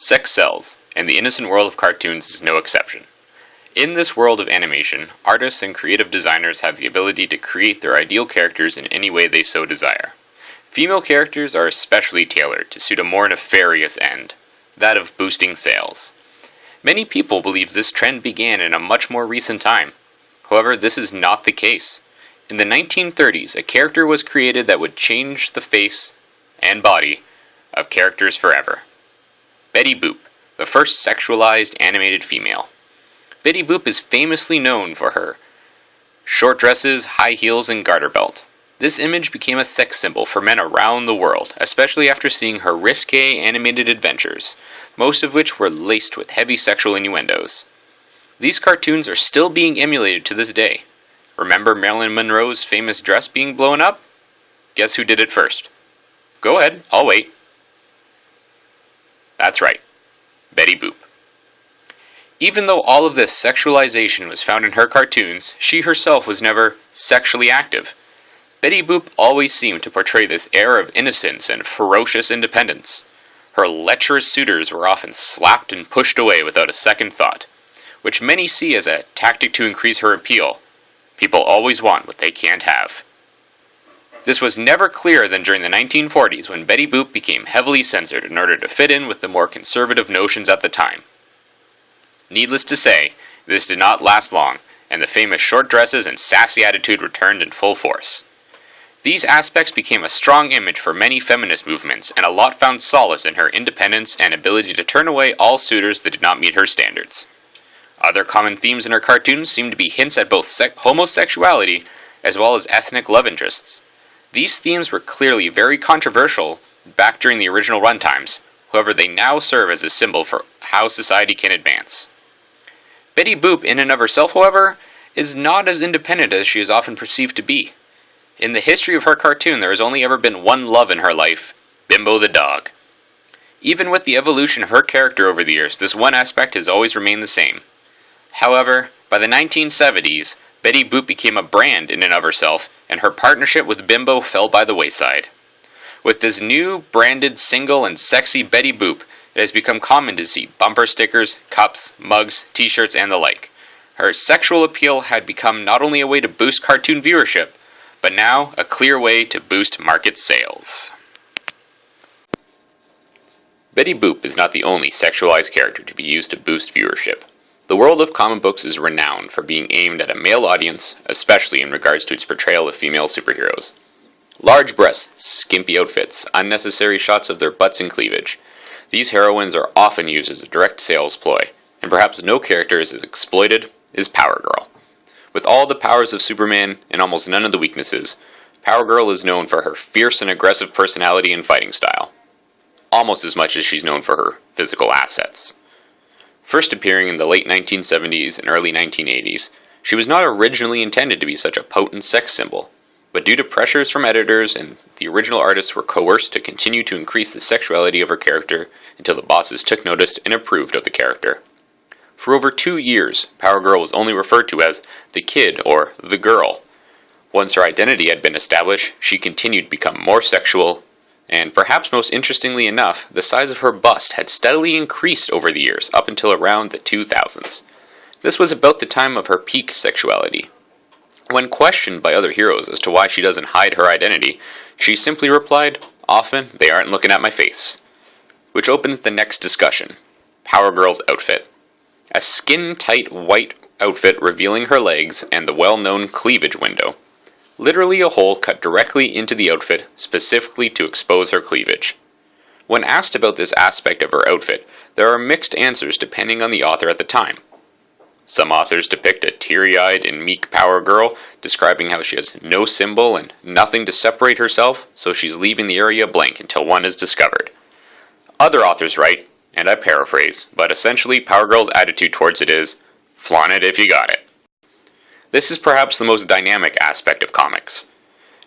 Sex sells, and the innocent world of cartoons is no exception. In this world of animation, artists and creative designers have the ability to create their ideal characters in any way they so desire. Female characters are especially tailored to suit a more nefarious end, that of boosting sales. Many people believe this trend began in a much more recent time. However, this is not the case. In the 1930s, a character was created that would change the face and body of characters forever. Betty Boop, the first sexualized animated female. Betty Boop is famously known for her short dresses, high heels, and garter belt. This image became a sex symbol for men around the world, especially after seeing her risque animated adventures, most of which were laced with heavy sexual innuendos. These cartoons are still being emulated to this day. Remember Marilyn Monroe's famous dress being blown up? Guess who did it first? Go ahead, I'll wait. That's right, Betty Boop. Even though all of this sexualization was found in her cartoons, she herself was never sexually active. Betty Boop always seemed to portray this air of innocence and ferocious independence. Her lecherous suitors were often slapped and pushed away without a second thought, which many see as a tactic to increase her appeal. People always want what they can't have. This was never clearer than during the 1940s when Betty Boop became heavily censored in order to fit in with the more conservative notions at the time. Needless to say, this did not last long, and the famous short dresses and sassy attitude returned in full force. These aspects became a strong image for many feminist movements, and a lot found solace in her independence and ability to turn away all suitors that did not meet her standards. Other common themes in her cartoons seem to be hints at both homosexuality as well as ethnic love interests. These themes were clearly very controversial back during the original runtimes, however they now serve as a symbol for how society can advance. Betty Boop in and of herself, however, is not as independent as she is often perceived to be. In the history of her cartoon, there has only ever been one love in her life, Bimbo the dog. Even with the evolution of her character over the years, this one aspect has always remained the same. However, by the 1970s, Betty Boop became a brand in and of herself, and her partnership with Bimbo fell by the wayside. With this new, branded, single, and sexy Betty Boop, it has become common to see bumper stickers, cups, mugs, t-shirts, and the like. Her sexual appeal had become not only a way to boost cartoon viewership, but now a clear way to boost market sales. Betty Boop is not the only sexualized character to be used to boost viewership. The world of comic books is renowned for being aimed at a male audience, especially in regards to its portrayal of female superheroes. Large breasts, skimpy outfits, unnecessary shots of their butts and cleavage. These heroines are often used as a direct sales ploy, and perhaps no character is as exploited as PowerGirl. With all the powers of Superman and almost none of the weaknesses, PowerGirl is known for her fierce and aggressive personality and fighting style, almost as much as she's known for her physical assets. First appearing in the late 1970s and early 1980s, she was not originally intended to be such a potent sex symbol, but due to pressures from editors and the original artists were coerced to continue to increase the sexuality of her character until the bosses took notice and approved of the character. For over 2 years, PowerGirl was only referred to as the Kid or the Girl. Once her identity had been established, she continued to become more sexual, and perhaps most interestingly enough, the size of her bust had steadily increased over the years up until around the 2000s. This was about the time of her peak sexuality. When questioned by other heroes as to why she doesn't hide her identity, she simply replied, "Often they aren't looking at my face." Which opens the next discussion, PowerGirl's outfit. A skin-tight white outfit revealing her legs and the well-known cleavage window. Literally a hole cut directly into the outfit specifically to expose her cleavage. When asked about this aspect of her outfit, there are mixed answers depending on the author at the time. Some authors depict a teary-eyed and meek PowerGirl, describing how she has no symbol and nothing to separate herself, so she's leaving the area blank until one is discovered. Other authors write, and I paraphrase, but essentially PowerGirl's attitude towards it is, flaunt it if you got it. This is perhaps the most dynamic aspect of comics.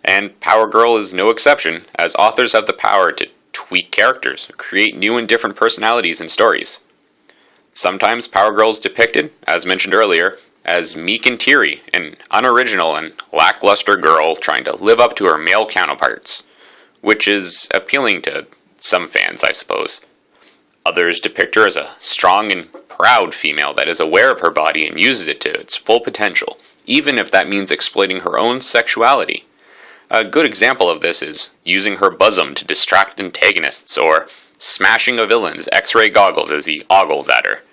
And PowerGirl is no exception, as authors have the power to tweak characters, create new and different personalities and stories. Sometimes PowerGirl is depicted, as mentioned earlier, as meek and teary, an unoriginal and lackluster girl trying to live up to her male counterparts, which is appealing to some fans, I suppose. Others depict her as a strong and proud female that is aware of her body and uses it to its full potential, even if that means exploiting her own sexuality. A good example of this is using her bosom to distract antagonists, or smashing a villain's X-ray goggles as he ogles at her.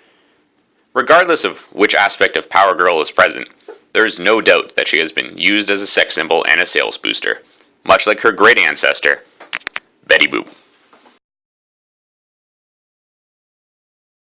Regardless of which aspect of PowerGirl is present, there is no doubt that she has been used as a sex symbol and a sales booster, much like her great ancestor, Betty Boop.